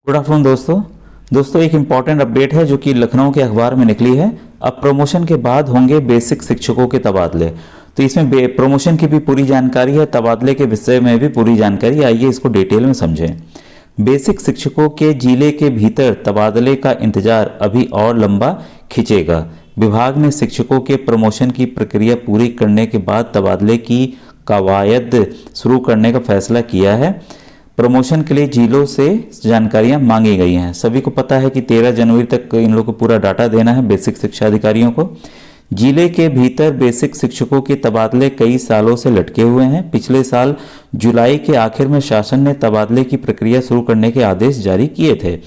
Good afternoon दोस्तों एक important update है जो कि लखनऊ के अखबार में निकली है। अब प्रमोशन के बाद होंगे बेसिक शिक्षकों के तबादले। तो इसमें प्रमोशन की भी पूरी जानकारी है, तबादले के विषय में भी पूरी जानकारी। आइए इसको डिटेल में समझें। बेसिक शिक्षकों के जिले के भीतर तबादले का इंतजार अभी और लंबा खिंचेगा। विभाग ने शिक्षकों के प्रमोशन की प्रक्रिया पूरी करने के बाद तबादले की कवायद शुरू करने का फैसला किया है। प्रमोशन के लिए जिलों से जानकारियां मांगी गई हैं। सभी को पता है कि 13 जनवरी तक इन लोगों को पूरा डाटा देना है बेसिक शिक्षा अधिकारियों को। जिले के भीतर बेसिक शिक्षकों के तबादले कई सालों से लटके हुए हैं। पिछले साल जुलाई के आखिर में शासन ने तबादले की प्रक्रिया शुरू करने के आदेश जारी किए थे।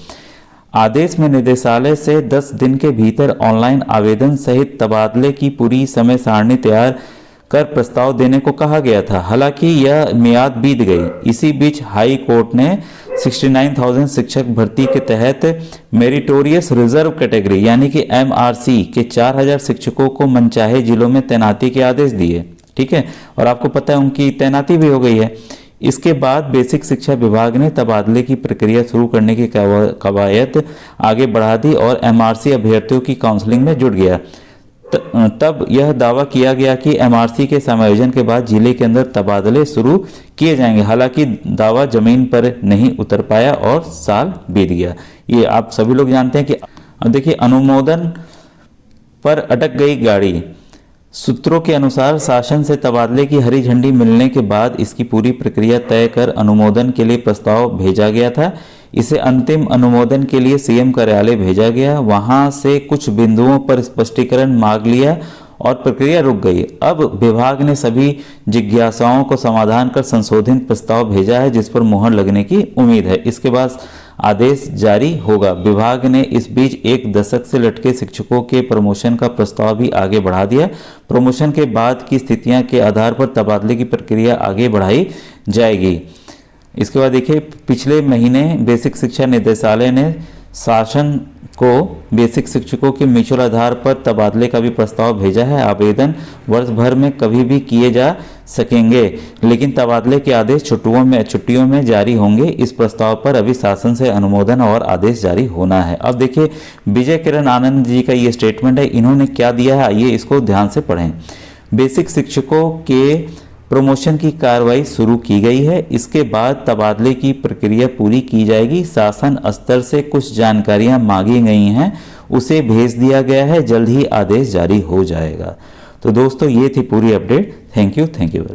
आदेश में निदेशालय से 10 दिन के भीतर ऑनलाइन आवेदन सहित तबादले की पूरी समय सारणी तैयार कर प्रस्ताव देने को कहा गया था। हालांकि यह मियाद बीत गई। इसी बीच हाई कोर्ट ने 69,000 शिक्षक भर्ती के तहत मेरिटोरियस रिजर्व कैटेगरी यानी कि MRC के 4,000 शिक्षकों को मनचाहे जिलों में तैनाती के आदेश दिए। ठीक है, और आपको पता है उनकी तैनाती भी हो गई है। इसके बाद बेसिक शिक्षा विभाग ने तबादले की प्रक्रिया शुरू करने की कवायद आगे बढ़ा दी और MRC अभ्यर्थियों की काउंसलिंग में जुट गया। तब यह दावा किया गया कि MRC के समायोजन के बाद जिले के अंदर तबादले शुरू किए जाएंगे। हालांकि दावा जमीन पर नहीं उतर पाया और साल बीत गया। ये आप सभी लोग जानते हैं कि अब देखिए, अनुमोदन पर अटक गई गाड़ी। सूत्रों के अनुसार शासन से तबादले की हरी झंडी मिलने के बाद इसकी पूरी प्रक्रिया तय कर अनुमोदन के लिए प्रस्ताव भेजा गया था। इसे अंतिम अनुमोदन के लिए CM कार्यालय भेजा गया। वहां से कुछ बिंदुओं पर स्पष्टीकरण मांग लिया और प्रक्रिया रुक गई। अब विभाग ने सभी जिज्ञासाओं को समाधान कर संशोधित प्रस्ताव भेजा है, जिस पर मुहर लगने की उम्मीद है। इसके बाद आदेश जारी होगा। विभाग ने इस बीच 1 दशक से लटके शिक्षकों के प्रमोशन का प्रस्ताव भी आगे बढ़ा दिया। प्रमोशन के बाद की स्थितियां के आधार पर तबादले की प्रक्रिया आगे बढ़ाई जाएगी। इसके बाद देखिए, पिछले महीने बेसिक शिक्षा निदेशालय ने शासन को बेसिक शिक्षकों के म्यूचुअल आधार पर तबादले का भी प्रस्ताव भेजा है। आवेदन वर्ष भर में कभी भी किए जा सकेंगे, लेकिन तबादले के आदेश छुट्टियों में जारी होंगे। इस प्रस्ताव पर अभी शासन से अनुमोदन और आदेश जारी होना है। अब देखिए, विजय किरण आनंद जी का ये स्टेटमेंट है। इन्होंने क्या दिया है, आइए इसको ध्यान से पढ़ें। बेसिक शिक्षकों के प्रमोशन की कार्रवाई शुरू की गई है। इसके बाद तबादले की प्रक्रिया पूरी की जाएगी। शासन स्तर से कुछ जानकारियां मांगी गई हैं, उसे भेज दिया गया है। जल्द ही आदेश जारी हो जाएगा। तो दोस्तों, ये थी पूरी update. Thank you very much.